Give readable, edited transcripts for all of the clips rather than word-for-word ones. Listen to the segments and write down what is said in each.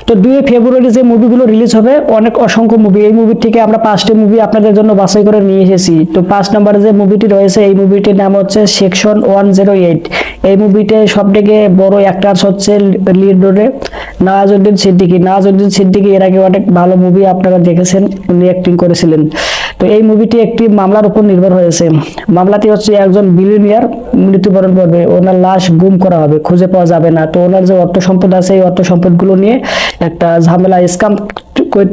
তো 2 ফেব্রুয়ারি যে মুভিগুলো রিলিজ হবে অনেক অসংখ্য মুভি, এই মুভি থেকে আমরা 5টি মুভি আপনাদের জন্য বাছাই করে নিয়ে এসেছি। তো 5 নম্বরে যে মুভিটি রয়েছে এই মুভিটির নাম হচ্ছে সেকশন 108। এই মুভিতে সবথেকে বড় অ্যাক্টরস হচ্ছে লিড রোলে নওয়াজুদ্দিন সিদ্দিকী। নওয়াজুদ্দিন সিদ্দিকী এর আগে অনেক ভালো মুভি আপনারা দেখেছেন, উনি অ্যাক্টিং করেছিলেন। তো এই মুভিটি একটি মামলার উপর নির্ভর হয়েছে। মামলাটি হচ্ছে একজন বিলিয়নিয়ার মৃত্যুবরণ করবে, ওনার লাশ গুম করা হবে, খুঁজে পাওয়া যাবে না। তো ওনার যে অর্থ সম্পদ আছে এই অর্থ সম্পদগুলো নিয়ে একটা ঝামেলা স্ক্যাম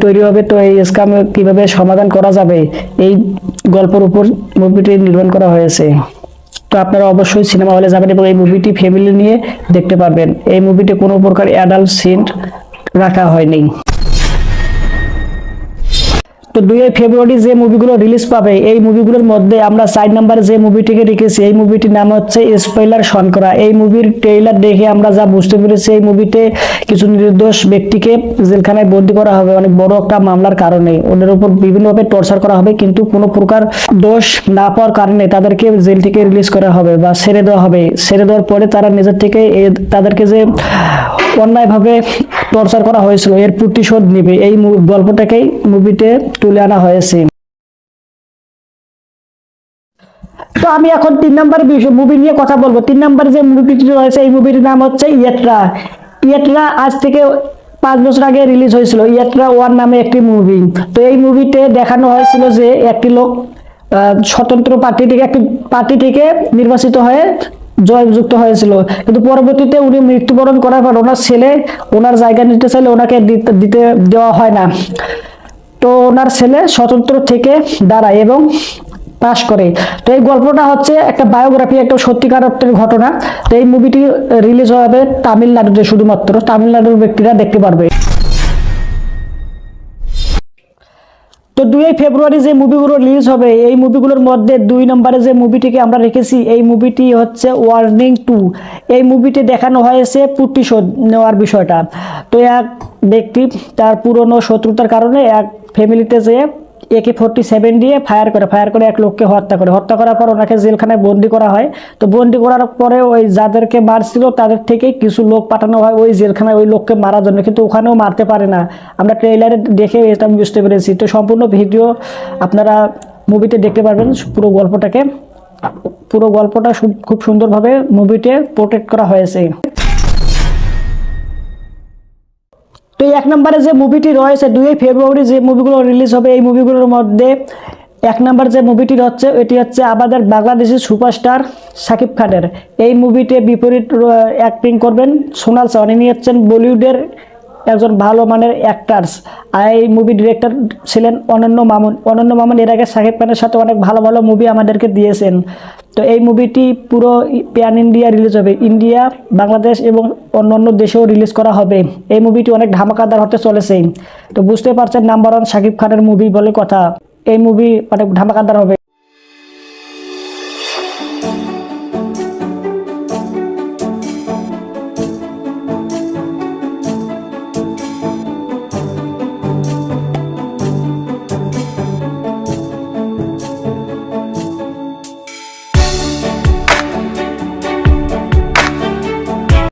তৈরি হবে। তো এই স্ক্যাম কিভাবে সমাধান করা যাবে এই গল্পের উপর মুভিটি নির্মাণ করা হয়েছে। তো আপনারা অবশ্যই সিনেমা হলে যাবেন এবং এই মুভিটি ফ্যামিলি নিয়ে দেখতে পারবেন। এই মুভিতে কোনো প্রকার অ্যাডাল্ট সিন রাখা হয়নি। তো 2 ফেব্রুয়ারি যে মুভিগুলো রিলিজ পাবে এই মুভিগুলোর মধ্যে আমরা 4 নম্বরে যে মুভিটিকে রেখেছি এই মুভিটির নাম হচ্ছে স্পয়লার শঙ্করা। এই মুভির ট্রেইলার দেখে আমরা যা বুঝতে পেরেছি এই মুভিতে কিছু নির্দোষ ব্যক্তিকে জেলখানায় বন্দী করা হবে অনেক বড় একটা মামলার কারণে। ওদের উপর বিভিন্নভাবে টর্চার করা হবে, কিন্তু কোনো প্রকার দোষ না পাওয়ার কারণে তাদেরকে জেল থেকে রিলিজ করা হবে বা ছেড়ে দেওয়া হবে। ছেড়ে দেওয়ার পরে তারা নিজের থেকে তাদেরকে যে অন্যায়ভাবে টর্চার করা হয়েছিল এর প্রতিশোধ নেবে, এই গল্পটাকেই মুভিতে তুলে আনা হয়েছে। তো আমি এখন 3 নম্বর মুভি নিয়ে কথা বলবো। 3 নম্বরে যে মুভিটি রয়েছে এই মুভির নাম হচ্ছে ইয়াত্রা। ইয়াত্রা আজ থেকে 5 বছর আগে রিলিজ হয়েছিল। ইয়াত্রা 1 নামে একটি মুভি। তো এই মুভিতে দেখানো হয়েছিল যে একটি লোক স্বতন্ত্র পার্টি থেকে নির্বাচিত হয়ে জয়যুক্ত হয়েছিল, কিন্তু পরবর্তীতে উনি মৃত্যুবরণ করার পর ওনার ছেলে ওনার জায়গা নিতে চাইলে ওনাকে দিতে দেওয়া হয় না। তো ওনার ছেলে স্বতন্ত্র থেকে দাঁড়ায় এবং পাশ করে। তো এই গল্পটা হচ্ছে একটা বায়োগ্রাফি, একটা সত্যিকার অর্থের ঘটনা। তো এই মুভিটি রিলিজ হবে তামিলনাড়ুতে, শুধুমাত্র তামিলনাড়ুর ব্যক্তিরা দেখতে পারবে। তো 2 ফেব্রুয়ারি যে মুভিগুলো রিলিজ হবে এই মুভিগুলোর মধ্যে 2 নম্বরে যে মুভিটিকে আমরা রেখেছি এই মুভিটি হচ্ছে ওয়ার্নিং 2। এই মুভিতে দেখানো হয়েছে প্রতিশোধ নেওয়ার বিষয়টা। তো এক ব্যক্তি তার পুরনো শত্রুতার কারণে এক ফ্যামিলিতে যে AK-47 দিয়ে ফায়ার করে এক লোককে হত্যা করার পর ওনাকে জেলখানায় বন্দি করা হয়। তো বন্দি করার পরে ওই যাদেরকে মারছিল তাদের থেকে কিছু লোক পাঠানো হয় ওই জেলখানায় ওই লোককে মারার জন্য, কিন্তু ওখানেও মারতে পারে না। আমরা ট্রেইলারে দেখে এটা বুঝতে পেরেছি। তো সম্পূর্ণ ভিডিও আপনারা মুভিতে দেখতে পারবেন। পুরো গল্পটা খুব সুন্দরভাবে মুভিতে প্রোটেক্ট করা হয়েছে। তো 1 নম্বরে যে মুভিটি রয়েছে 2 ফেব্রুয়ারি যে মুভিগুলো রিলিজ হবে এই মুভিগুলোর মধ্যে 1 নম্বর যে মুভিটি হচ্ছে এটি হচ্ছে আমাদের বাংলাদেশের সুপারস্টার শাকিব খানের। এই মুভিতে বিপরীত অ্যাক্টিং করবেন সোনাল শাহ। ইনি হচ্ছেন বলিউডের একজন ভালো মানের অ্যাক্টার্স। আর এই মুভি ডিরেক্টর ছিলেন অনন্য মামুন। এর আগে শাকিব খানের সাথে অনেক ভালো ভালো মুভি আমাদেরকে দিয়েছেন। তো এই মুভিটি পুরো প্যান ইন্ডিয়া রিলিজ হবে, ইন্ডিয়া, বাংলাদেশ এবং অন্যান্য দেশেও রিলিজ করা হবে। এই মুভিটি অনেক ধামাকাদার হতে চলেছে। তো বুঝতে পারছেন নাম্বার 1 শাকিব খানের মুভি বলে কথা, এই মুভি অনেক ধামাকাদার হবে।